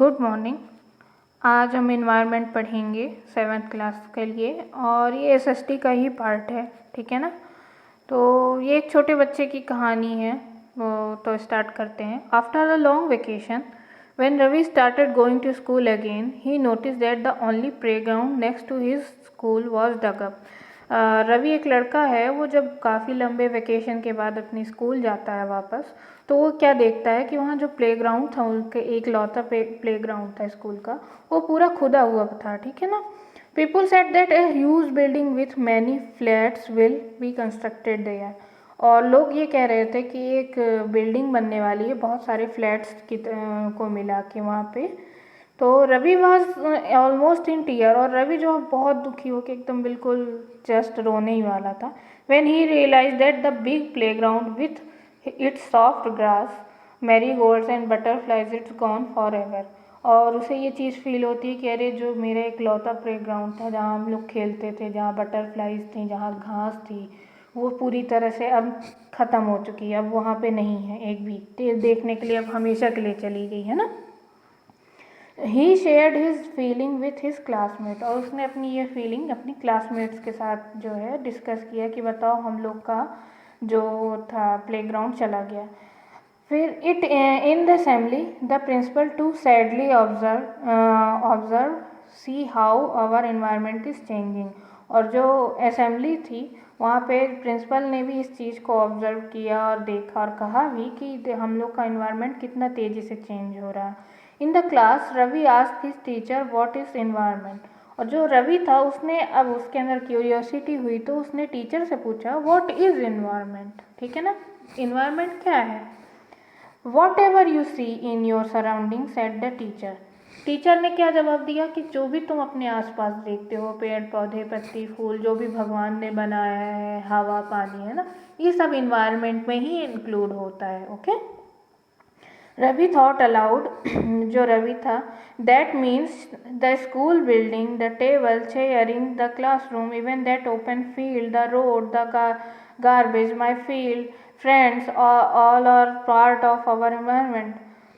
Good morning. आज हम environment पढ़ेंगे 7th क्लास के लिए और ये एसएसटी का ही पार्ट है, ठीक है ना। तो ये एक छोटे बच्चे की कहानी है, वो तो स्टार्ट करते हैं। After a long vacation when Ravi started going to school again he notice that the only playground next to his school was dug up. Ravi एक लड़का है, वो जब काफ़ी लंबे वेकेशन के बाद अपनी स्कूल जाता है वापस, तो वो क्या देखता है कि वहाँ जो प्लेग्राउंड था, उनके एक लौता प्लेग्राउंड था स्कूल का, वो पूरा खुदा हुआ था, ठीक है ना। People said that a huge building with many flats will be constructed there. और लोग ये कह रहे थे कि एक बिल्डिंग बनने वाली है बहुत सारे फ्लैट्स को मिला के वहाँ पे। तो Ravi was almost in tear, और रवि जो बहुत दुखी हो के एकदम बिल्कुल जस्ट रोने ही वाला था। When he realize that the big play ground with its soft grass marigolds and butterflies it's gone forever. और उसे ये चीज़ फील होती है कि अरे जो मेरा एक लौता प्ले ग्राउंड था जहाँ हम लोग खेलते थे, जहाँ बटरफ्लाइज थी, जहाँ घास थी, वो पूरी तरह से अब ख़त्म हो चुकी है, अब वहाँ पे नहीं है एक भी देखने के लिए, अब हमेशा के लिए चली गई है ना। He shared his feeling with his classmate, और उसने अपनी ये फीलिंग अपनी क्लासमेट्स के साथ जो है डिस्कस किया कि बताओ हम लोग का जो था प्लेग्राउंड चला गया। फिर it in the assembly the principal to sadly observe see how our environment is changing. और जो असेंबली थी वहाँ पे प्रिंसिपल ने भी इस चीज़ को ऑब्जर्व किया और देखा और कहा भी कि हम लोग का एनवायरनमेंट कितना तेज़ी से चेंज हो रहा है। In the class Ravi asked his teacher what is environment. और जो रवि था उसने, अब उसके अंदर क्यूरियोसिटी हुई तो उसने टीचर से पूछा व्हाट इज़ एनवायरनमेंट, ठीक है ना, एनवायरनमेंट क्या है। Whatever you see in your surrounding said the teacher. Teacher ने क्या जवाब दिया कि जो भी तुम अपने आसपास देखते हो, पेड़ पौधे पत्ती फूल, जो भी भगवान ने बनाया है, हवा पानी, है ना, ये सब इन्वायरमेंट में ही इंक्लूड होता है। ओके। रवि थॉट अलाउड जो रवि था, that means the school building, the table chair in the classroom, even that open field, the road, the garbage, my field, friends, all are part of our environment.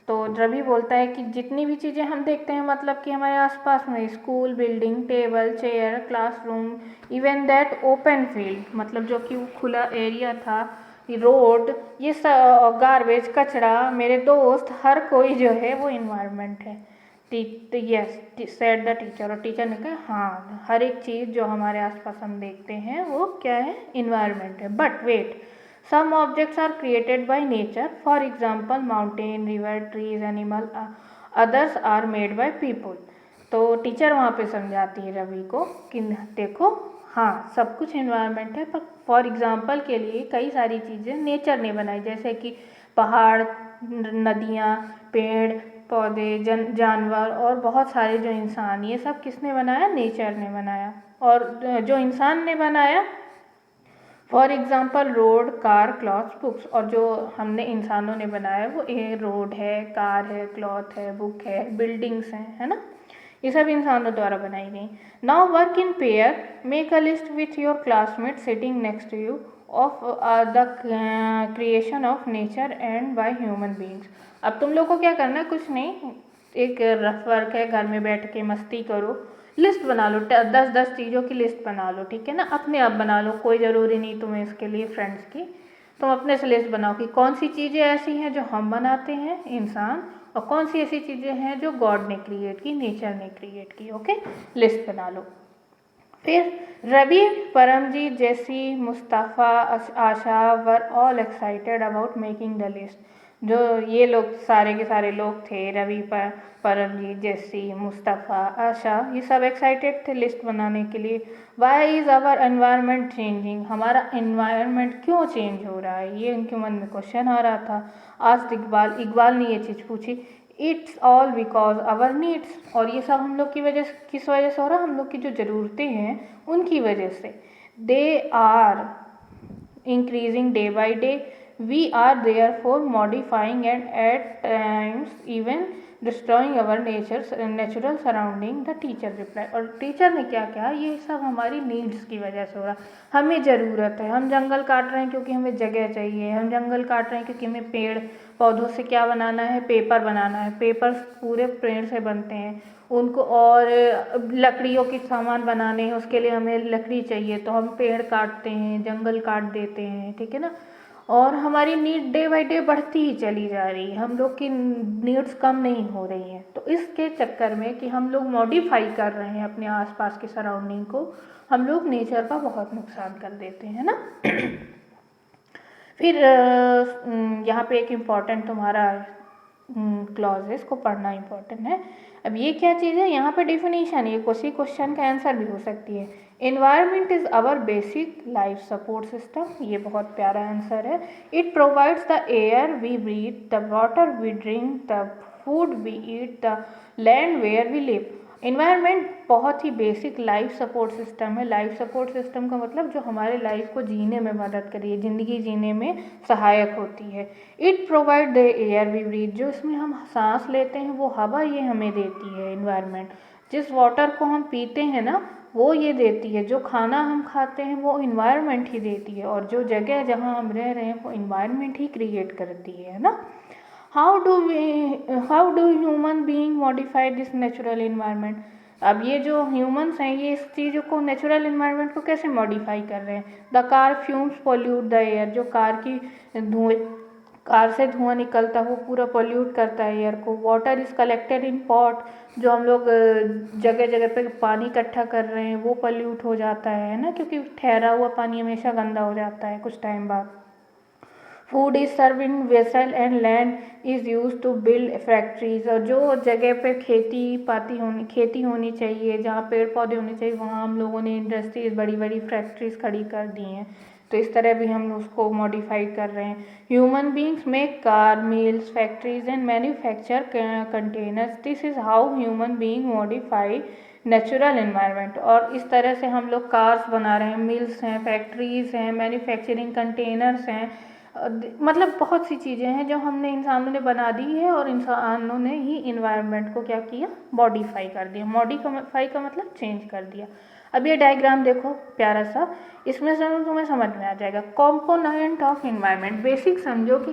तो रवि बोलता है कि जितनी भी चीज़ें हम देखते हैं, मतलब कि हमारे आसपास में school building, table chair, classroom, even that open field, मतलब जो कि वो खुला एरिया था, रोड, ये सब, गार्बेज कचरा, मेरे दोस्त, हर कोई जो है वो इन्वायरमेंट है। Yes said the teacher. और टीचर ने कहा हाँ, हर एक चीज़ जो हमारे आसपास हम देखते हैं वो क्या है, इन्वायरमेंट है। But wait, some objects are created by nature, for example mountain, river, trees, animal, others are made by people। तो टीचर वहाँ पे समझाती है रवि को कि देखो, हाँ सब कुछ एनवायरनमेंट है, पर फॉर एग्जांपल के लिए कई सारी चीज़ें नेचर ने बनाई, जैसे कि पहाड़, नदियाँ, पेड़ पौधे, जानवर और बहुत सारे जो इंसान, ये सब किसने बनाया, नेचर ने बनाया। और जो इंसान ने बनाया, for example road, car, cloth, books. और जो हमने इंसानों ने बनाया वो रोड है, कार है, क्लॉथ है, बुक है, बिल्डिंग्स हैं, है ना, ये सब इंसानों द्वारा बनाई गई। Now work in pair, make a list with your classmate sitting next to you of the creation of nature and by human beings. अब तुम लोग को क्या करना है, कुछ नहीं, एक रफ वर्क है, घर में बैठ के मस्ती करो, लिस्ट बना लो, 10-10 चीज़ों की लिस्ट बना लो, ठीक है ना, अपने आप बना लो, कोई ज़रूरी नहीं तुम्हें इसके लिए फ्रेंड्स की। तुम अपने से लिस्ट बनाओ कि कौन सी चीज़ें ऐसी हैं जो हम बनाते हैं इंसान, और कौन सी ऐसी चीज़ें हैं जो गॉड ने क्रिएट की, नेचर ने क्रिएट की। ओके, लिस्ट बना लो। फिर Ravi, Paramjit, Jessy, Mustafa, Asha were all excited about making the list. जो ये लोग सारे के सारे लोग थे, रवि, परमजीत, जेसी, मुस्तफ़ा, आशा, ये सब एक्साइटेड थे लिस्ट बनाने के लिए। Why is our environment changing, हमारा एनवायरनमेंट क्यों चेंज हो रहा है, ये उनके मन में क्वेश्चन आ रहा था। आज इकबाल ने ये चीज़ पूछी। It's all because our needs, और ये सब हम लोग की वजह से, किस वजह से हो रहा है, हम लोग की जो ज़रूरतें हैं उनकी वजह से। They are increasing day by day, we are therefore modifying and at times even destroying our natural surrounding, the teacher reply. और टीचर ने क्या कहा, ये सब हमारी नीड्स की वजह से हो रहा, हमें ज़रूरत है, हम जंगल काट रहे हैं क्योंकि हमें जगह चाहिए, हम जंगल काट रहे हैं क्योंकि हमें पेड़ पौधों से क्या बनाना है, पेपर बनाना है, पेपर पूरे पेड़ से बनते हैं उनको, और लकड़ियों के सामान बनाने हैं उसके लिए हमें लकड़ी चाहिए, तो हम पेड़ काटते हैं, जंगल काट देते हैं, ठीक है ना। और हमारी नीड डे बाई डे बढ़ती ही चली जा रही है, हम लोग की नीड्स कम नहीं हो रही हैं। तो इसके चक्कर में कि हम लोग मॉडिफाई कर रहे हैं अपने आसपास की सराउंडिंग को, हम लोग नेचर का बहुत नुकसान कर देते हैं ना। फिर यहाँ पे एक इम्पॉर्टेंट तुम्हारा क्लॉजेस को पढ़ना इम्पॉर्टेंट है। अब ये क्या चीज़ है, यहाँ पे डेफिनेशन, ये किसी क्वेश्चन का आंसर भी हो सकती है। Environment is our basic life support system, ये बहुत प्यारा आंसर है। It provides the air we breathe, the water we drink, the food we eat, the land where we live. Environment बहुत ही बेसिक लाइफ सपोर्ट सिस्टम है। Life support system का मतलब जो हमारे लाइफ को जीने में मदद करिए, ज़िंदगी जीने में सहायक होती है। It provide the air we breathe, जो इसमें हम सांस लेते हैं वो हवा ये हमें देती है इन्वायरमेंट। जिस वाटर को हम पीते हैं ना वो ये देती है, जो खाना हम खाते हैं वो इन्वायरमेंट ही देती है, और जो जगह जहाँ हम रह रहे हैं वो इन्वायरमेंट ही क्रिएट करती है ना। How do human being modify this natural environment. अब ये जो ह्यूमंस हैं ये इस चीज़ को, नेचुरल इन्वायरमेंट को कैसे मॉडिफाई कर रहे हैं। The car fumes pollute the air, जो कार से धुआं निकलता है वो पूरा पोल्यूट करता है एयर को। Water is collected in pot, जो हम लोग जगह जगह पे पानी इकट्ठा कर रहे हैं वो पोल्यूट हो जाता है ना, क्योंकि ठहरा हुआ पानी हमेशा गंदा हो जाता है कुछ टाइम बाद। Food is serve in vessel and land is use to build factories, और जो जगह पे खेती होनी चाहिए, जहाँ पेड़ पौधे होने चाहिए, वहाँ हम लोगों ने इंडस्ट्रीज, बड़ी बड़ी फैक्ट्रीज खड़ी कर दी हैं। तो इस तरह भी हम उसको मॉडिफाई कर रहे हैं। Human beings make car, mills, factories and manufacture containers, this is how human being modify natural environment. और इस तरह से हम लोग कार्स बना रहे हैं, मिल्स हैं, फैक्ट्रीज हैं, मैन्युफैक्चरिंग कंटेनर्स हैं, मतलब बहुत सी चीज़ें हैं जो हमने इंसानों ने बना दी है, और इंसानों ने ही इन्वायरमेंट को क्या किया, मॉडिफाई कर दिया। मॉडिफाई का मतलब चेंज कर दिया। अब ये डायग्राम देखो प्यारा सा, इसमें से तुम्हें समझ में आ जाएगा। कंपोनेंट ऑफ इन्वायरमेंट, बेसिक समझो कि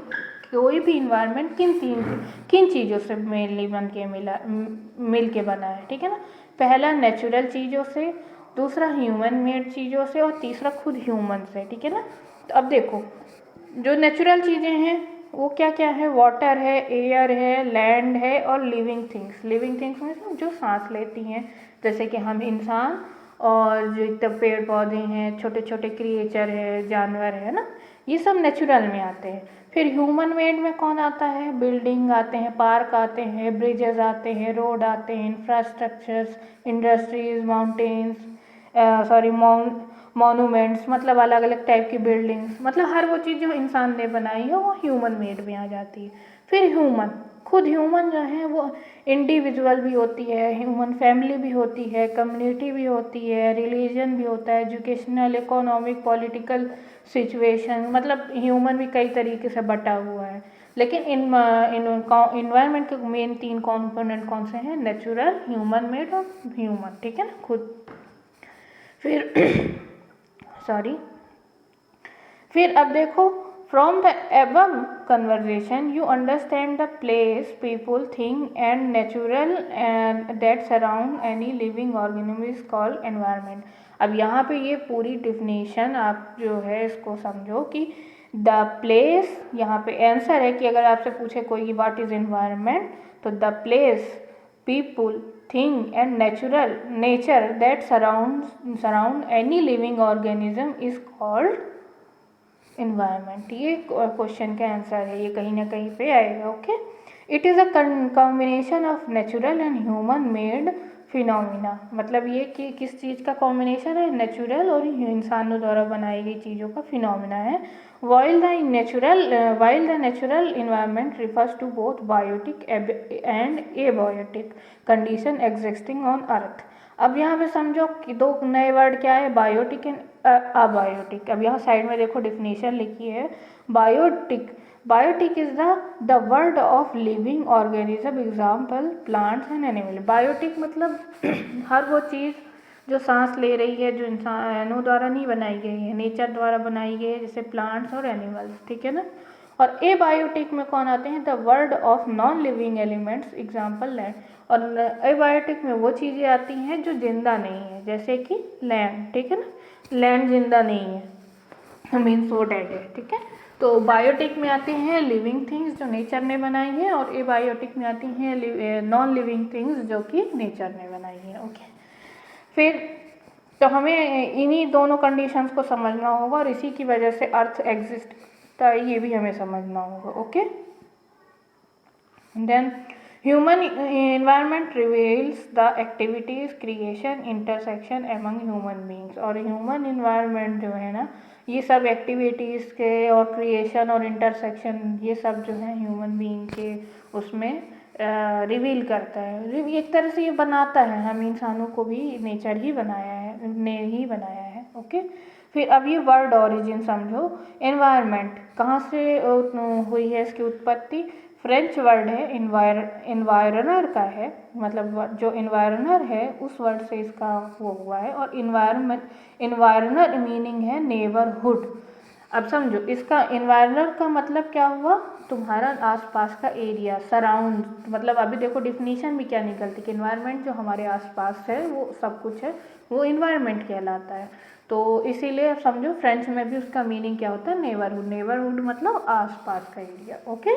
कोई भी इन्वायरमेंट किन चीज़ों से मेनली मिल के बना है, ठीक है ना। पहला नेचुरल चीज़ों से, दूसरा ह्यूमन मेड चीज़ों से, और तीसरा खुद ह्यूमन से, ठीक है ना। तो अब देखो जो नेचुरल चीज़ें हैं वो क्या क्या है, वाटर है, एयर है, लैंड है, और लिविंग थिंग्स। लिविंग थिंग्स में जो सांस लेती हैं, जैसे कि हम इंसान, और जो तब पेड़ पौधे हैं, छोटे छोटे क्रिएचर है, जानवर है ना, ये सब नेचुरल में आते हैं। फिर ह्यूमन मेड में कौन आता है, बिल्डिंग आते हैं, पार्क आते हैं, ब्रिजेस आते हैं, रोड आते हैं, इंफ्रास्ट्रक्चर्स, इंडस्ट्रीज, मॉन्यूमेंट्स, मतलब अलग अलग टाइप की बिल्डिंग्स, मतलब हर वो चीज़ जो इंसान ने बनाई है वो ह्यूमन मेड में आ जाती है। फिर ह्यूमन, खुद ह्यूमन जो है वो इंडिविजुअल भी होती है, ह्यूमन फैमिली भी होती है, कम्युनिटी भी होती है, रिलीजन भी होता है, एजुकेशनल, इकोनॉमिक, पॉलिटिकल सिचुएशन, मतलब ह्यूमन भी कई तरीके से बटा हुआ है। लेकिन इन्वायरमेंट के मेन 3 कॉम्पोनेंट कौन से हैं, नेचुरल, ह्यूमन मेड और ह्यूमन, ठीक है ना, खुद। फिर अब देखो, from the above conversation you understand the place, people, thing and natural and that surround any living organism is called environment. अब यहाँ पे ये पूरी डिफिनेशन आप जो है इसको समझो कि द प्लेस, यहाँ पे आंसर है कि अगर आपसे पूछे कोई व्हाट इज एनवायरनमेंट, तो the place, people, thing and nature that surround any living organism is called environment। ये क्वेश्चन का आंसर है, ये कहीं ना कहीं पे आएगा। Okay, it is a combination of natural and human made phenomena, मतलब ये कि किस चीज़ का कॉम्बिनेशन है, नेचुरल और इंसानों द्वारा बनाई गई चीज़ों का फिनोमिना है। while the natural environment refers to both biotic and abiotic condition existing on earth। अब यहाँ पे समझो कि दो नए वर्ड क्या है, बायोटिक एंड अबायोटिक। अब यहाँ साइड में देखो डेफिनेशन लिखी है, biotic, biotic is the word of living organism, example plants and animal. Biotic मतलब हर वो चीज़ जो सांस ले रही है, जो इंसानों द्वारा नहीं बनाई गई है, नेचर द्वारा बनाई गई है, जैसे प्लांट्स और एनिमल्स, ठीक है ना। और एबायोटिक में कौन आते हैं, the word of non living elements, example land. और एबायोटिक में वो चीज़ें आती हैं जो जिंदा नहीं है, जैसे कि लैंड, ठीक है ना, लैंड जिंदा नहीं है, मीन्स वो डेड है, ठीक है। तो बायोटिक में आती हैं लिविंग थिंग्स जो नेचर ने बनाई है, और एबायोटिक में आती हैं नॉन लिविंग थिंग्स जो कि नेचर ने बनाई है, ओके। फिर तो हमें इन्हीं दोनों कंडीशंस को समझना होगा, और इसी की वजह से अर्थ एग्जिस्ट करता है, ये भी हमें समझना होगा, okay. Then human environment reveals the activities, creation, intersection among human beings. और ह्यूमन एनवायरनमेंट जो है ना, ये सब एक्टिविटीज़ के और क्रिएशन और इंटरसेक्शन, ये सब जो है ह्यूमन बीइंग के उसमें रिवील करता है, एक तरह से ये बनाता है, हम इंसानों को भी नेचर ही बनाया है, ने ही बनाया है, ओके। फिर अब ये वर्ड ऑरिजिन समझो, एनवायरनमेंट कहाँ से हुई है इसकी उत्पत्ति, फ्रेंच वर्ड है, इन्वायरनर का है, मतलब जो इन्वायरनर है उस वर्ड से इसका वो हुआ है। और इन्वायरनर मीनिंग है नेबरहुड। अब समझो इसका इन्वायरनर का मतलब क्या हुआ, तुम्हारा आसपास का एरिया, सराउंड, मतलब अभी देखो डिफिनीशन भी क्या निकलती कि इन्वायरमेंट जो हमारे आसपास है वो सब कुछ है, वो इन्वायरमेंट कहलाता है। तो इसीलिए अब समझो फ्रेंच में भी उसका मीनिंग क्या होता है, नेबरहुड। नेबरहुड मतलब आसपास का एरिया, ओके।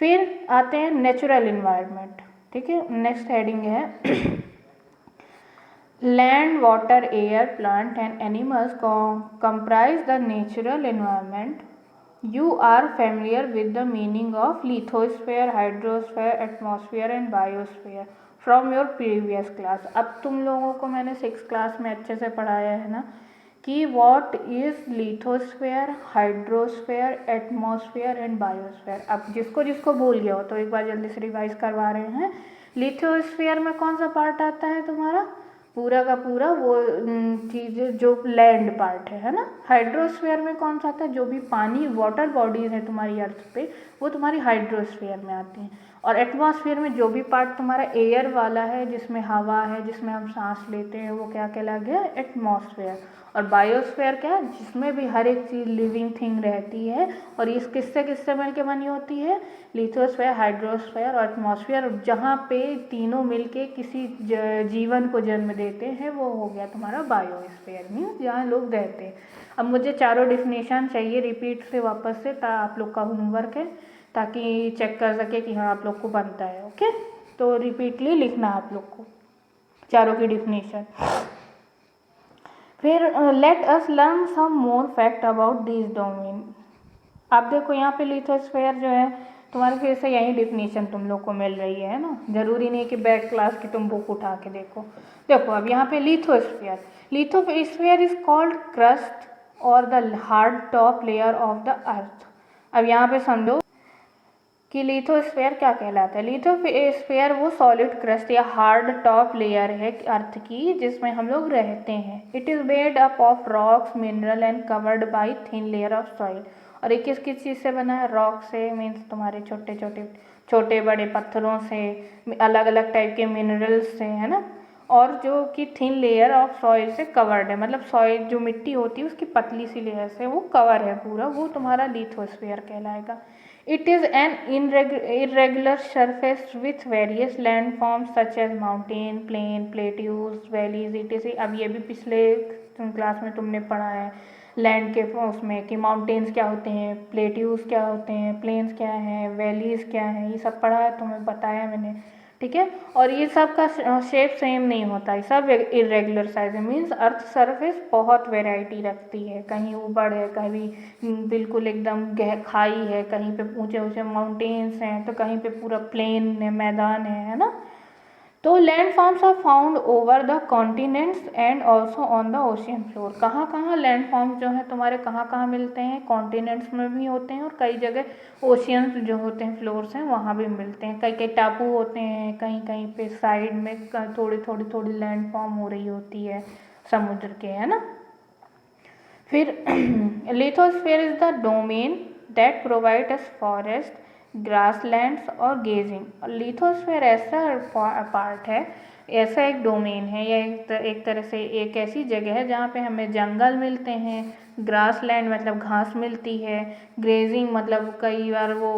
फिर आते हैं नेचुरल इन्वायरमेंट, ठीक है। नेक्स्ट हेडिंग है land, water, air, plant and animals comprise the natural environment. You are familiar with the meaning of lithosphere, hydrosphere, atmosphere and biosphere from your previous class. अब तुम लोगों को मैंने 6th क्लास में अच्छे से पढ़ाया है ना कि what is lithosphere, hydrosphere, atmosphere and biosphere. अब जिसको जिसको भूल गया हो तो एक बार जल्दी से रिवाइज करवा रहे हैं। लिथोस्फेयर में कौन सा पार्ट आता है तुम्हारा, पूरा का पूरा वो चीज़ जो लैंड पार्ट है ना। हाइड्रोस्फीयर में कौन सा आता है, जो भी पानी वाटर बॉडीज है तुम्हारी अर्थ पे वो तुम्हारी हाइड्रोस्फीयर में आती हैं। और एटमॉस्फेयर में जो भी पार्ट तुम्हारा एयर वाला है, जिसमें हवा है, जिसमें हम सांस लेते हैं, वो क्या कहला गया, एटमॉस्फेयर। और बायोस्फीयर क्या है, जिसमें भी हर एक चीज़ लिविंग थिंग रहती है, और ये किससे किससे मिलके बनी होती है, लिथोस्फीयर, हाइड्रोस्फीयर और एटमॉस्फेयर। जहाँ पे तीनों मिलके किसी जीवन को जन्म देते हैं वो हो गया तुम्हारा बायोस्फीयर, मीन्स जहाँ लोग रहते हैं। अब मुझे चारों डिफिनेशन चाहिए रिपीट से वापस से, आप लोग का होमवर्क है, ताकि चेक कर सके कि हाँ आप लोग को बनता है, ओके। तो रिपीटली लिखना आप लोग को चारों की डिफिनेशन। फिर let us learn some more fact about this domain. आप देखो यहाँ पे लिथोस्फीयर जो है तुम्हारे फिर से यही डिफिनीशन तुम लोग को मिल रही है ना, जरूरी नहीं कि बैक क्लास की तुम बुक उठा के देखो। देखो अब यहाँ पे lithosphere, lithosphere is called crust और the hard top layer of the earth. अब यहाँ पे समझो कि लिथोस्फीयर क्या कहलाता है। लिथोस्फीयर वो सॉलिड क्रस्ट या हार्ड टॉप लेयर है अर्थ की जिसमें हम लोग रहते हैं। It is made up of rocks, mineral and covered by thin layer of soil. और ये किस किस चीज़ से बना है, रॉक से, मीन्स तुम्हारे छोटे बड़े पत्थरों से, अलग अलग टाइप के मिनरल्स से, है ना। और जो कि थिन लेयर ऑफ सॉइल से कवर्ड है, मतलब सॉइल जो मिट्टी होती है उसकी पतली सी लेयर से वो कवर है पूरा, वो तुम्हारा लिथोस्फीयर कहलाएगा। It is an irregular surface with various landforms such as mountain, plain, plateaus, valleys, etc. अब ये भी पिछले क्लास में तुमने पढ़ा है लैंड के उसमें कि माउंटेन्स क्या होते हैं, प्लेट्यूज क्या होते हैं, प्लेन्स क्या हैं, वैलीज क्या हैं, ये सब पढ़ा है, तुम्हें बताया मैंने, ठीक है। और ये सब का शेप सेम नहीं होता है, सब इरेगुलर साइज है, मीन्स अर्थ सरफेस बहुत वेराइटी रखती है, कहीं ऊबड़ है, कहीं बिल्कुल एकदम खाई है, कहीं पे ऊंचे ऊंचे माउंटेन्स हैं, तो कहीं पे पूरा प्लेन है, मैदान है ना। तो land forms are found over the continents and also on the ocean floor. कहाँ कहाँ लैंड फॉर्म्स जो है तुम्हारे कहाँ कहाँ मिलते हैं, कॉन्टिनेंट्स में भी होते हैं और कई जगह ओशियंस जो होते हैं फ्लोर्स हैं वहाँ भी मिलते हैं। कई कई टापू होते हैं, कहीं कहीं पे साइड में थोड़ी थोड़ी थोड़ी लैंड फॉर्म हो रही होती है समुद्र के, है ना। फिर lithosphere is the domain that provide us forest, grasslands और गेजिंग। लिथोस्फीयर ऐसा पार्ट है, ऐसा एक डोमेन है या एक तरह से एक ऐसी जगह है जहाँ पे हमें जंगल मिलते हैं, ग्रासलैंड मतलब घास मिलती है, ग्रेजिंग मतलब कई बार वो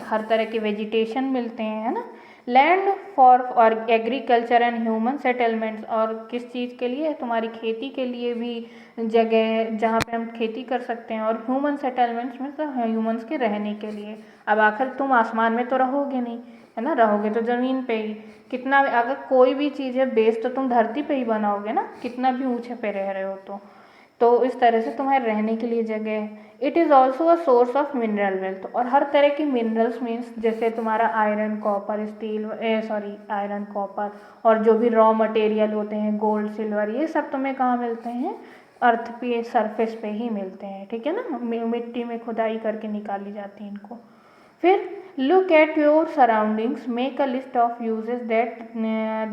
हर तरह के वेजिटेशन मिलते हैं, है ना। लैंड फॉर और एग्रीकल्चर एंड ह्यूमन सेटलमेंट्स, और किस चीज़ के लिए, तुम्हारी खेती के लिए भी जगह है जहाँ पे हम खेती कर सकते हैं, और ह्यूमन सेटलमेंट्स में तो ह्यूमंस के रहने के लिए। अब आखिर तुम आसमान में तो रहोगे नहीं, है ना, रहोगे तो ज़मीन पे ही। कितना अगर कोई भी चीज़ है बेस तो तुम धरती पे ही बनाओगे ना, कितना भी ऊँचे पे रह रहे हो तो इस तरह से तुम्हारे रहने के लिए जगह है। It is also a source of mineral wealth, और हर तरह की मिनरल्स मीन्स जैसे तुम्हारा iron, copper, steel, iron, copper और जो भी रॉ मटेरियल होते हैं, गोल्ड, सिल्वर, ये सब तुम्हें कहाँ मिलते हैं, अर्थ पे सरफेस पे ही मिलते हैं, ठीक है ना। मिट्टी में खुदाई करके निकाली जाती है इनको। फिर look at your surroundings, make a list of uses that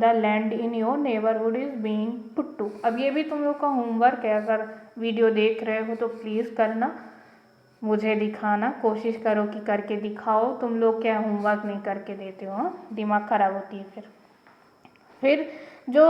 the land in your neighbourhood is being put to. अब ये भी तुम लोग का होमवर्क है, अगर वीडियो देख रहे हो तो प्लीज़ करना, मुझे दिखाना, कोशिश करो कि करके दिखाओ। तुम लोग क्या होमवर्क नहीं करके देते हो, हाँ, दिमाग ख़राब होती है। फिर जो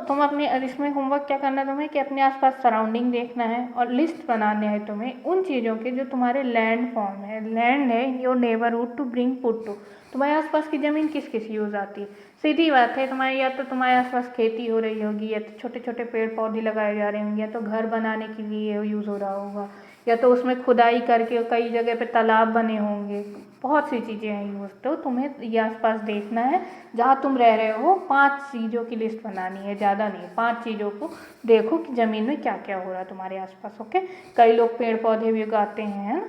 तुम अपने इसमें होमवर्क क्या करना है तुम्हें कि अपने आसपास सराउंडिंग देखना है और लिस्ट बनाने है तुम्हें उन चीज़ों के जो तुम्हारे लैंड फॉर्म है, लैंड है your neighbourhood to bring put to. तुम्हारे आसपास की ज़मीन किस किस यूज़ आती है, सीधी बात है, तुम्हारे या तो तुम्हारे आसपास खेती हो रही होगी, या तो छोटे छोटे पेड़ पौधे लगाए जा रहे होंगे, या तो घर बनाने के लिए यूज़ हो रहा होगा, या तो उसमें खुदाई करके कई जगह पे तालाब बने होंगे, बहुत सी चीज़ें हैं यूज़। तो तुम्हें ये आसपास देखना है जहाँ तुम रह रहे हो, 5 चीज़ों की लिस्ट बनानी है, ज़्यादा नहीं, 5 चीज़ों को देखो कि ज़मीन में क्या क्या हो रहा है तुम्हारे आसपास। ओके, कई लोग पेड़ पौधे भी उगाते हैं,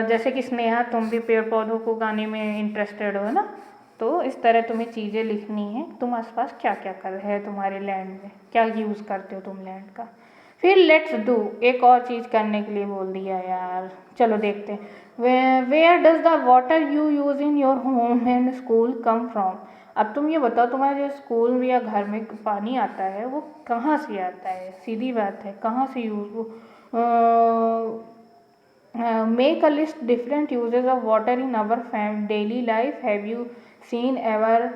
जैसे कि स्नेहा, तुम भी पेड़ पौधों को उगाने में इंटरेस्टेड हो ना, तो इस तरह तुम्हें चीज़ें लिखनी है, तुम आसपास क्या क्या कर रहे हैं, तुम्हारे लैंड में क्या यूज़ करते हो तुम लैंड का। फिर लेट्स डू, एक और चीज़ करने के लिए बोल दिया यार, चलो देखते हैं। Where does the water you use in your home and school come from. अब तुम ये बताओ, तुम्हारे जो स्कूल या घर में पानी आता है वो कहाँ से आता है, सीधी बात है, कहाँ से use. Make a list different usages of water in our daily life, have you seen ever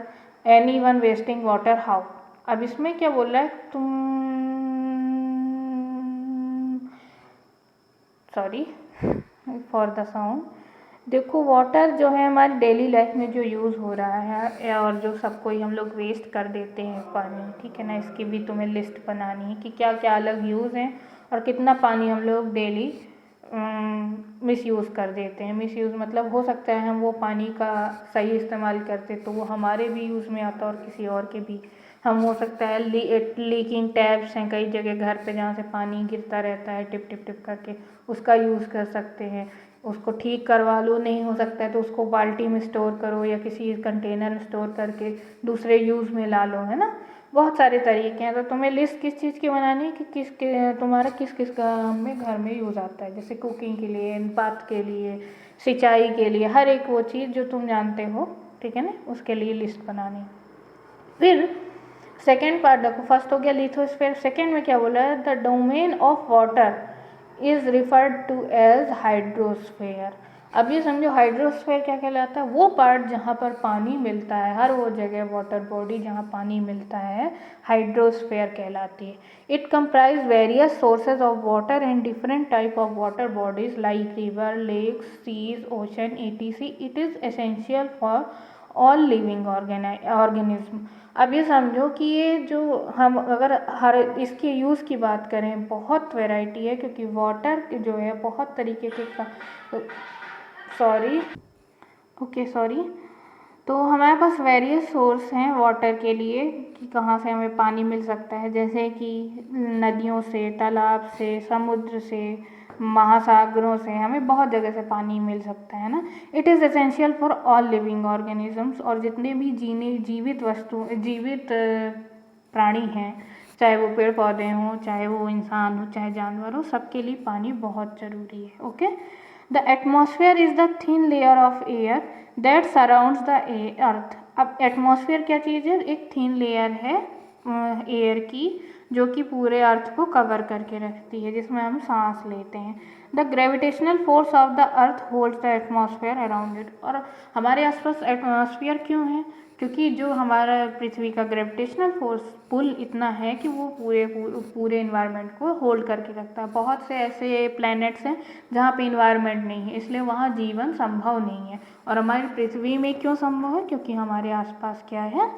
any one wasting water, how. अब इसमें क्या बोल रहा है, तुम सॉरी फॉर द साउंड। देखो, वाटर जो है हमारी डेली लाइफ में जो यूज़ हो रहा है और जो सब कोई हम लोग वेस्ट कर देते हैं पानी, ठीक है ना, इसकी भी तुम्हें लिस्ट बनानी है कि क्या क्या अलग यूज़ हैं और कितना पानी हम लोग डेली मिसयूज़ कर देते हैं। मिसयूज़ मतलब हो सकता है हम वो पानी का सही इस्तेमाल करते तो वो हमारे भी यूज़ में आता और किसी और के भी। हम हो सकता है लीकिंग टैप्स हैं कई जगह घर पे जहाँ से पानी गिरता रहता है टिप टिप टिप करके, उसका यूज़ कर सकते हैं, उसको ठीक करवा लो। नहीं हो सकता है तो उसको बाल्टी में स्टोर करो या किसी कंटेनर में स्टोर करके दूसरे यूज़ में ला लो, है ना। बहुत सारे तरीके हैं, तो तुम्हें लिस्ट किस चीज़ की बनानी है कि तुम्हारा किस किस काम में घर में यूज़ आता है, जैसे कुकिंग के लिए, बात के लिए, सिंचाई के लिए, हर एक वो चीज़ जो तुम जानते हो, ठीक है ना, उसके लिए लिस्ट बनानी। फिर सेकेंड पार्ट देखो, फर्स्ट हो गया लिथोस्फीयर, सेकेंड में क्या बोला है, the domain of water is referred to as hydrosphere. अब ये समझो हाइड्रोस्फीयर क्या कहलाता है, वो पार्ट जहाँ पर पानी मिलता है, हर वो जगह वाटर बॉडी जहाँ पानी मिलता है हाइड्रोस्फीयर कहलाती है। It comprise various sources of water and different type of water bodies like river, lakes, seas, ocean, etc. It is essential for all living organism. अब ये समझो कि ये जो हम अगर हर इसके यूज़ की बात करें, बहुत वैरायटी है, क्योंकि वाटर जो है बहुत तरीके के सॉरी तो हमारे पास वेरियस सोर्स हैं वाटर के लिए कि कहाँ से हमें पानी मिल सकता है, जैसे कि नदियों से, तालाब से, समुद्र से, महासागरों से, हमें बहुत जगह से पानी मिल सकता है ना। It is essential for all living organisms, और जितने भी जीवित प्राणी हैं, चाहे वो पेड़ पौधे हों, चाहे वो इंसान हो, चाहे जानवर हो, सबके लिए पानी बहुत ज़रूरी है। Okay, the atmosphere is the thin layer of air that surrounds the earth. अब एटमॉस्फेयर क्या चीज़ है? एक थिन लेयर है एयर की, जो कि पूरे अर्थ को कवर करके रखती है, जिसमें हम सांस लेते हैं। The gravitational force of the earth holds the atmosphere around it. और हमारे आसपास एटमॉस्फेयर क्यों है? क्योंकि जो हमारा पृथ्वी का ग्रेविटेशनल फोर्स पुल इतना है कि वो पूरे इन्वायरमेंट को होल्ड करके रखता है। बहुत से ऐसे प्लैनेट्स हैं जहाँ पे इन्वायरमेंट नहीं है, इसलिए वहाँ जीवन संभव नहीं है। और हमारी पृथ्वी में क्यों संभव है? क्योंकि हमारे आसपास क्या है?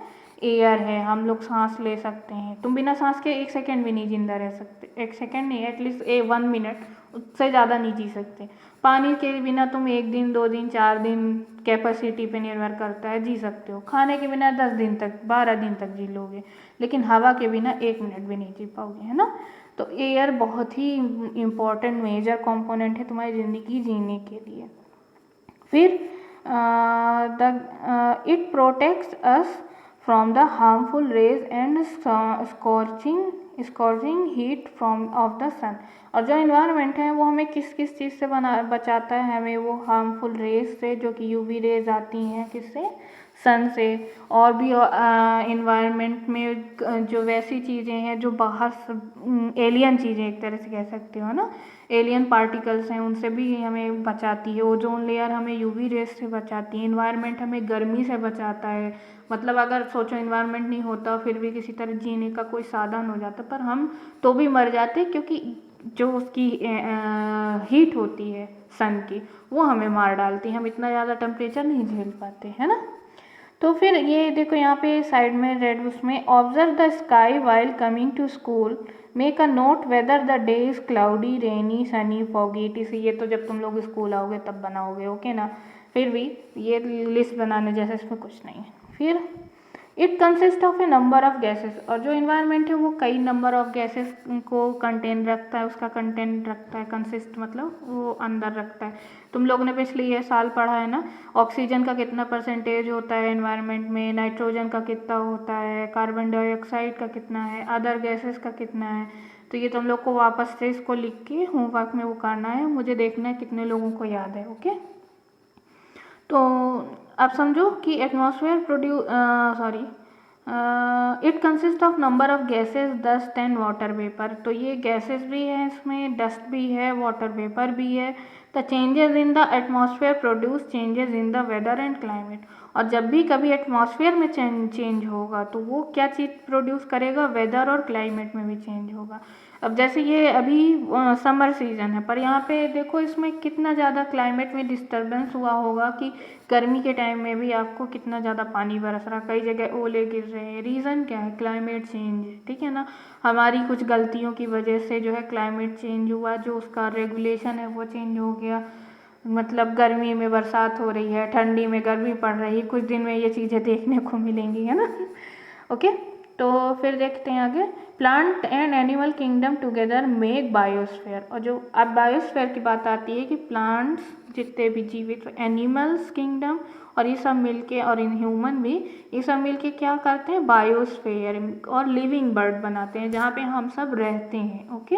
एयर है, हम लोग सांस ले सकते हैं। तुम बिना सांस के 1 सेकेंड भी नहीं जिंदा रह सकते, 1 सेकेंड नहीं, एटलीस्ट 1 मिनट, उससे ज़्यादा नहीं जी सकते। पानी के बिना तुम 1 दिन, 2 दिन, 4 दिन कैपेसिटी पे निर्भर करता है, जी सकते हो। खाने के बिना 10 दिन तक, 12 दिन तक जी लोगे, लेकिन हवा के बिना 1 मिनट भी नहीं जी पाओगे, है ना। तो एयर बहुत ही इम्पॉर्टेंट मेजर कंपोनेंट है तुम्हारी ज़िंदगी जीने के लिए। फिर it protects us from the harmful rays and scorching heat from of the sun। और जो इन्वायरमेंट है वो हमें किस किस चीज़ से बचाता है? हमें वो हार्मफुल रेज से, जो कि यूवी रेज आती हैं, किससे? सन से। और भी इन्वायरमेंट में जो वैसी चीज़ें हैं जो बाहर एलियन चीज़ें एक तरह से कह सकते हो ना, एलियन पार्टिकल्स हैं, उनसे भी हमें बचाती है। ओजोन लेयर हमें यूवी रेज से बचाती है। इन्वायरमेंट हमें गर्मी से बचाता है। मतलब अगर सोचो इन्वायरमेंट नहीं होता, फिर भी किसी तरह जीने का कोई साधन हो जाता, पर हम तो भी मर जाते, क्योंकि जो उसकी हीट होती है सन की, वो हमें मार डालती है। हम इतना ज़्यादा टेम्परेचर नहीं झेल पाते, है ना। तो फिर ये देखो यहाँ पे साइड में रेड, उसमें observe the sky while coming to school, make a note whether the day is cloudy, rainy, sunny, foggy, etc। ये तो जब तुम लोग स्कूल आओगे तब बनाओगे, ओके ना। फिर भी ये लिस्ट बनाने जैसे इसमें कुछ नहीं है। फिर it consist of A number of gases, और जो इन्वायरमेंट है वो कई नंबर ऑफ गैसेस को कंटेन रखता है, उसका कंटेंट रखता है। कंसिस्ट मतलब वो अंदर रखता है। तुम लोगों ने पिछले ये साल पढ़ा है ना, ऑक्सीजन का कितना परसेंटेज होता है इन्वायरमेंट में, नाइट्रोजन का कितना होता है, कार्बन डाइऑक्साइड का कितना है, अदर गैसेस का कितना है। तो ये तुम लोग को वापस से इसको लिख के होमवर्क में वो करना है, मुझे देखना है कितने लोगों को याद है, ओके। तो आप समझो कि atmosphere it consist of number of gases, dust and water vapour. तो ये गैसेस भी है, इसमें डस्ट भी है, वाटर वेपर भी है। The changes in the atmosphere produce changes in the weather and climate. और जब भी कभी एटमॉस्फेयर में चेंज होगा तो वो क्या चीज़ प्रोड्यूस करेगा? वेदर और क्लाइमेट में भी चेंज होगा। अब जैसे ये अभी समर सीजन है, पर यहाँ पे देखो इसमें कितना ज़्यादा क्लाइमेट में डिस्टर्बेंस हुआ होगा कि गर्मी के टाइम में भी आपको कितना ज़्यादा पानी बरस रहा, कई जगह ओले गिर रहे हैं। रीज़न क्या है? क्लाइमेट चेंज, ठीक है ना। हमारी कुछ गलतियों की वजह से जो है क्लाइमेट चेंज हुआ, जो उसका रेगुलेशन है वो चेंज हो गया। मतलब गर्मी में बरसात हो रही है, ठंडी में गर्मी पड़ रही है, कुछ दिन में ये चीज़ें देखने को मिलेंगी, है ना। ओके, तो फिर देखते हैं आगे। Plant and animal kingdom together make biosphere. और जो अब बायोस्फीयर की बात आती है कि प्लांट्स जितने भी जीवित, एनिमल्स किंगडम, और ये सब मिलके, और इन ह्यूमन भी, ये सब मिलके क्या करते हैं? बायोस्फीयर और लिविंग बर्ड बनाते हैं, जहाँ पे हम सब रहते हैं, okay.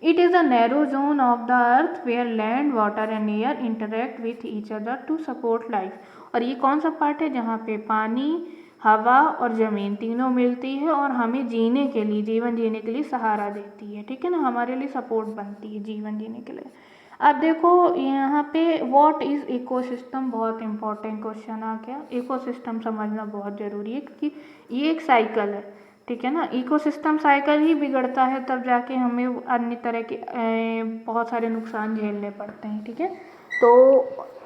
It is a narrow zone of the earth where land, water and air interact with each other to support life. और ये कौन सा पार्ट है? जहाँ पे पानी, हवा और ज़मीन तीनों मिलती है और हमें जीने के लिए, जीवन जीने के लिए सहारा देती है, ठीक है ना, हमारे लिए सपोर्ट बनती है जीवन जीने के लिए। अब देखो यहाँ पे व्हाट इज़ इकोसिस्टम, बहुत इंपॉर्टेंट क्वेश्चन आ गया। इकोसिस्टम समझना बहुत ज़रूरी है, क्योंकि ये एक साइकिल है, ठीक है ना। इकोसिस्टम साइकिल ही बिगड़ता है तब जाके हमें अन्य तरह के बहुत सारे नुकसान झेलने पड़ते हैं, ठीक है। तो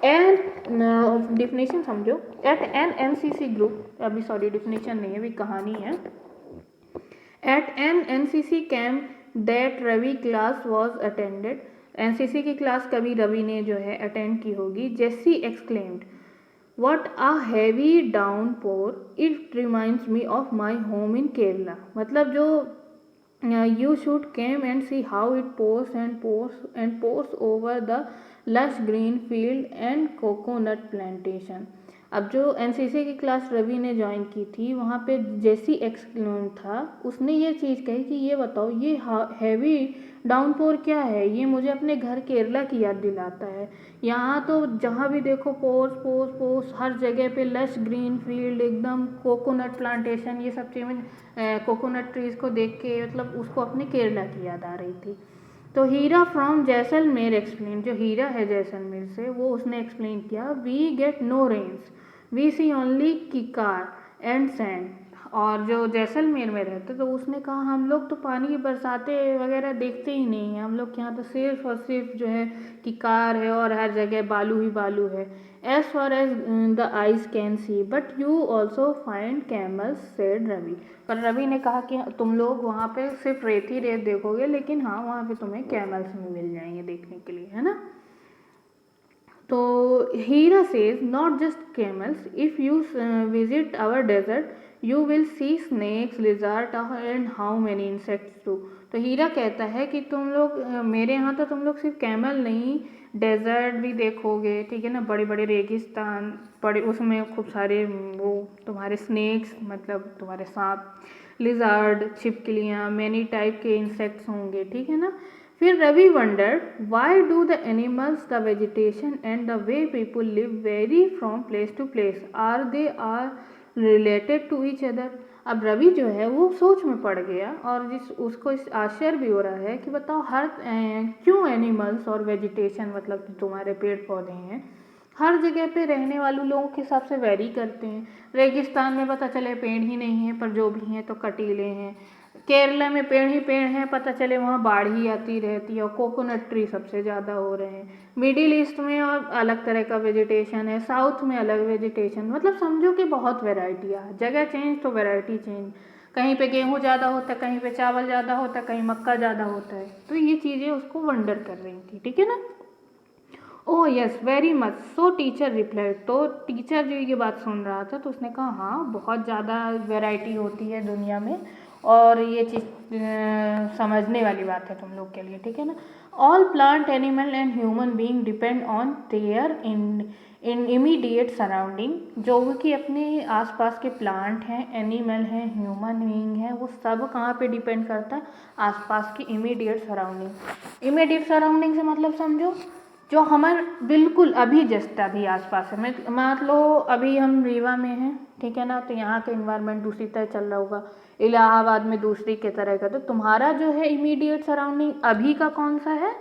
डिफिनेशन समझो। एट एन एनसीसी ग्रुप, अभी सॉरी डिफिनेशन नहीं है, अभी कहानी है। At an NCC camp that Ravi class was attended. NCC की क्लास कभी रवि ने जो है अटेंड की होगी। Jessy exclaimed, what a heavy downpour, it reminds me of my home in Kerala. मतलब जो You should come and see how it pours and pours and pours over the lush green field and coconut plantation. अब जो NCC की class Ravi ने join की थी, वहाँ पे जैसी एक्सक्लून था, उसने ये चीज़ कही कि ये बताओ ये हैवी डाउनपोर क्या है, ये मुझे अपने घर केरला की याद दिलाता है। यहाँ तो जहाँ भी देखो पोर्स पोर्स पोर्स, हर जगह पे लश ग्रीन फील्ड, एकदम कोकोनट प्लांटेशन, ये सब चीज़ें कोकोनट ट्रीज़ को देख के मतलब उसको अपने केरला की याद आ रही थी। तो हीरा फ्रॉम जैसलमेर एक्सप्लेन, जो हीरा है जैसलमेर से, वो उसने एक्सप्लेन किया, we get no rains, we see only kikar and sand. और जो जैसलमेर में रहते तो उसने कहा हम लोग तो पानी की बरसातें वगैरह देखते ही नहीं हैं, हम लोग के यहाँ तो सिर्फ और सिर्फ जो है किकार है और हर जगह बालू ही बालू है। As far as the eyes can see but you also find camels said Ravi. पर रवि ने कहा कि तुम लोग वहाँ पे सिर्फ रेत ही रेत देखोगे, लेकिन हाँ वहाँ पे तुम्हें कैमल्स भी मिल जाएंगे देखने के लिए, है ना। तो Heera says not just camels, if you visit our desert you will see snakes lizard and how many insects too. तो हीरा कहता है कि तुम लोग मेरे यहाँ तो तुम लोग सिर्फ कैमल नहीं, डेजर्ट भी देखोगे, ठीक है ना, बड़े बड़े रेगिस्तान, बड़े उसमें खूब सारे वो तुम्हारे स्नेक्स मतलब तुम्हारे सांप, लिजार्ड छिपकलियाँ, मैनी टाइप के इंसेक्ट्स होंगे, ठीक है ना। फिर Ravi wonder why do the animals, the vegetation and the way people live vary from place to place, are they are related to each other. अब रवि जो है वो सोच में पड़ गया और उसको इस आश्चर्य भी हो रहा है कि बताओ क्यों एनिमल्स और वेजिटेशन मतलब तुम्हारे पेड़ पौधे हैं हर जगह पे रहने वाले लोगों के हिसाब से वेरी करते हैं। रेगिस्तान में पता चले पेड़ ही नहीं है, पर जो भी हैं तो कटीले हैं। केरला में पेड़ ही पेड़ हैं, पता चले वहाँ बाढ़ ही आती रहती है और कोकोनट ट्री सबसे ज़्यादा हो रहे हैं। मिडिल ईस्ट में और अलग तरह का वेजिटेशन है, साउथ में अलग वेजिटेशन, मतलब समझो कि बहुत वेराइटियाँ, जगह चेंज तो वैरायटी चेंज, कहीं पे गेहूँ ज़्यादा होता है, कहीं पे चावल ज़्यादा होता है, कहीं मक्का ज़्यादा होता है। तो ये चीज़ें उसको वंडर कर रही थी, ठीक है ना। ओह यस वेरी मच, सो टीचर रिप्लाई। तो टीचर जो ये बात सुन रहा था तो उसने कहा हाँ बहुत ज़्यादा वैरायटी होती है दुनिया में और ये चीज़ समझने वाली बात है तुम लोग के लिए, ठीक है ना। All plant animal and human being depend on their in immediate surrounding. जो कि अपने आसपास के प्लांट हैं, एनिमल हैं, ह्यूमन बीइंग हैं, वो सब कहाँ पे डिपेंड करता है, आसपास की इमीडिएट सराउंडिंग। इमीडिएट सराउंडिंग से मतलब समझो जो हमारे बिल्कुल अभी जस्ट अभी आसपास है। मैं मान लो अभी हम रीवा में हैं, ठीक है ना, तो यहाँ का इन्वायरमेंट दूसरी तरह चल रहा होगा, इलाहाबाद में दूसरी के तरह का। तो तुम्हारा जो है इमीडिएट सराउंडिंग अभी का कौन सा है,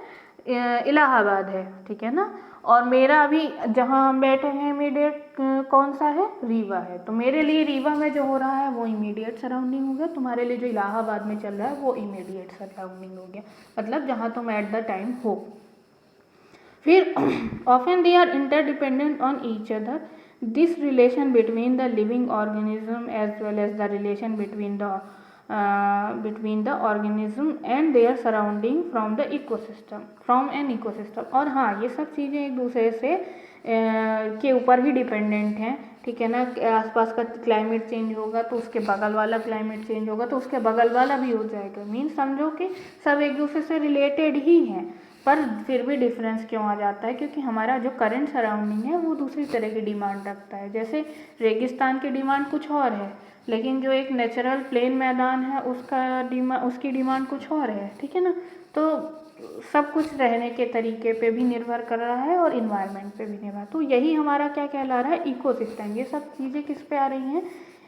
इलाहाबाद है, ठीक है ना। और मेरा अभी जहाँ हम बैठे हैं इमीडिएट कौन सा है, रीवा है। तो मेरे लिए रीवा में जो हो रहा है वो इमीडिएट सराउंडिंग हो गया, तुम्हारे लिए जो इलाहाबाद में चल रहा है वो इमीडिएट सराउंडिंग हो गया, मतलब जहाँ तुम एट द टाइम हो। फिर often they are interdependent on each other. This relation between the living organism as well as the relation between the organism and their surrounding from the ecosystem, from an ecosystem। और हाँ ये सब चीज़ें एक दूसरे से के ऊपर ही डिपेंडेंट हैं, ठीक है ना। आसपास का क्लाइमेट चेंज होगा तो उसके बगल वाला क्लाइमेट चेंज होगा तो उसके बगल वाला भी हो जाएगा। मीन्स समझो कि सब एक दूसरे से रिलेटेड ही हैं, पर फिर भी डिफरेंस क्यों आ जाता है, क्योंकि हमारा जो करंट सराउंडिंग है वो दूसरी तरह की डिमांड रखता है। जैसे रेगिस्तान की डिमांड कुछ और है, लेकिन जो एक नेचुरल प्लेन मैदान है उसकी डिमांड कुछ और है, ठीक है ना। तो सब कुछ रहने के तरीके पे भी निर्भर कर रहा है और इन्वायरमेंट पे भी निर्भर। तो यही हमारा क्या कहला रहा है, इकोसिस्टम। ये सब चीज़ें किस पे आ रही हैं,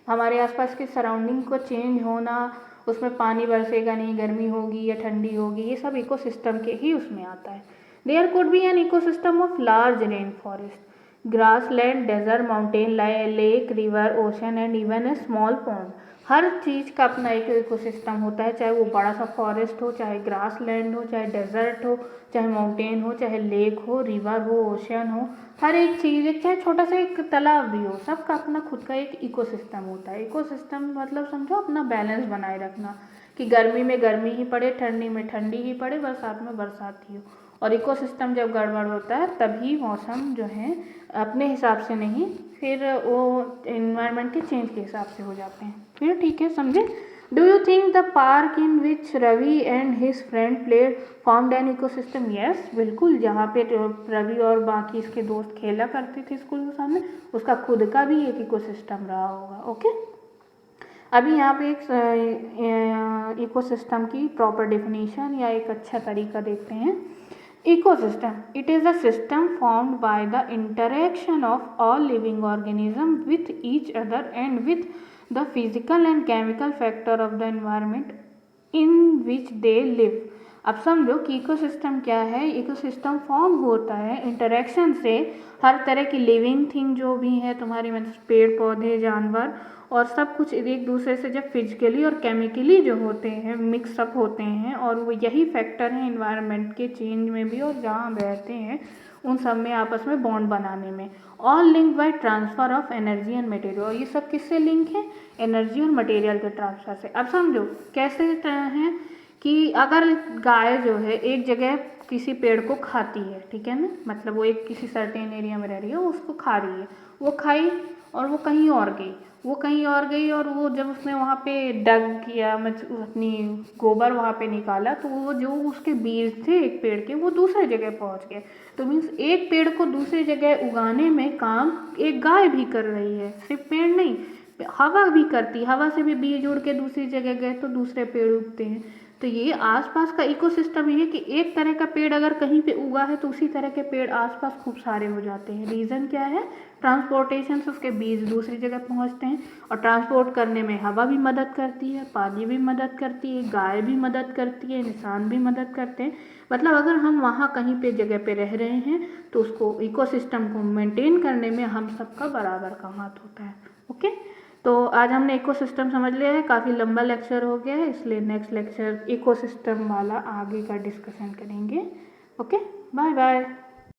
हमारे आसपास की सराउंडिंग को चेंज होना, उसमें पानी बरसेगा नहीं, गर्मी होगी या ठंडी होगी, ये सब इकोसिस्टम के ही उसमें आता है। There could be an ecosystem of large rain forest, grassland, desert, mountain, lake, river, ocean and even a small pond. हर चीज़ का अपना एक इकोसिस्टम होता है, चाहे वो बड़ा सा फॉरेस्ट हो, चाहे ग्रासलैंड हो, चाहे डेजर्ट हो, चाहे माउंटेन हो, चाहे लेक हो, रिवर हो, ओशन हो। हर एक चीज़, एक चाहे छोटा सा एक तालाब भी हो, सबका अपना खुद का एक इकोसिस्टम होता है। इकोसिस्टम मतलब समझो अपना बैलेंस बनाए रखना, कि गर्मी में गर्मी ही पड़े, ठंडी में ठंडी ही पड़े, बरसात में बरसात ही हो। और इकोसिस्टम जब गड़बड़ होता है तभी मौसम जो है अपने हिसाब से नहीं, फिर वो इन्वायरमेंट के चेंज के हिसाब से हो जाते हैं। फिर ठीक है, समझे। Do you think the park in which Ravi and his friend played formed an ecosystem? Yes, बिल्कुल, जहाँ पे रवि और बाकी इसके दोस्त खेला करते थे स्कूल के सामने, उसका खुद का भी एक इकोसिस्टम रहा होगा। ओके, अभी यहाँ पे एक इकोसिस्टम की प्रॉपर डेफिनेशन या एक अच्छा तरीका देखते हैं। Ecosystem, it is a system formed by the interaction of all living organism with each other and with the physical and chemical factor of the environment in which they live. अब समझो कि ecosystem क्या है। Ecosystem form होता है interaction से हर तरह की लिविंग थिंग जो भी है तुम्हारी, मतलब पेड़ पौधे, जानवर और सब कुछ एक दूसरे से जब फिजिकली और केमिकली जो होते हैं मिक्सअप होते हैं, और वो यही फैक्टर हैं इन्वायरमेंट के चेंज में भी और जहाँ हम रहते हैं उन सब में आपस में बॉन्ड बनाने में। All link by transfer of energy and material, और ये सब किससे लिंक है? एनर्जी और मटेरियल के ट्रांसफ़र से। अब समझो कैसे हैं कि अगर गाय जो है एक जगह किसी पेड़ को खाती है, ठीक है ना, मतलब वो एक किसी सर्टेन एरिया में रह रही है, उसको खा रही है, वो खाई और वो कहीं और गई, और वो जब उसने वहाँ पे डग किया, मतलब अपनी गोबर वहाँ पे निकाला, तो वो जो उसके बीज थे एक पेड़ के वो दूसरे जगह पहुँच गए। तो मीन्स एक पेड़ को दूसरी जगह उगाने में काम एक गाय भी कर रही है, सिर्फ पेड़ नहीं, हवा भी करती, हवा से भी बीज उड़ के दूसरी जगह गए तो दूसरे पेड़ उगते हैं। तो ये आसपास का इकोसिस्टम ये है कि एक तरह का पेड़ अगर कहीं पे उगा है तो उसी तरह के पेड़ आसपास खूब सारे हो जाते हैं। रीज़न क्या है? ट्रांसपोर्टेशन से उसके बीज दूसरी जगह पहुंचते हैं, और ट्रांसपोर्ट करने में हवा भी मदद करती है, पानी भी मदद करती है, गाय भी मदद करती है, इंसान भी मदद करते हैं। मतलब अगर हम वहाँ कहीं पे जगह पे रह रहे हैं तो उसको इकोसिस्टम को मेंटेन करने में हम सबका बराबर का हाथ होता है। ओके, तो आज हमने इकोसिस्टम समझ लिया है। काफ़ी लंबा लेक्चर हो गया है, इसलिए नेक्स्ट लेक्चर इकोसिस्टम वाला आगे का डिस्कशन करेंगे। Okay, bye bye.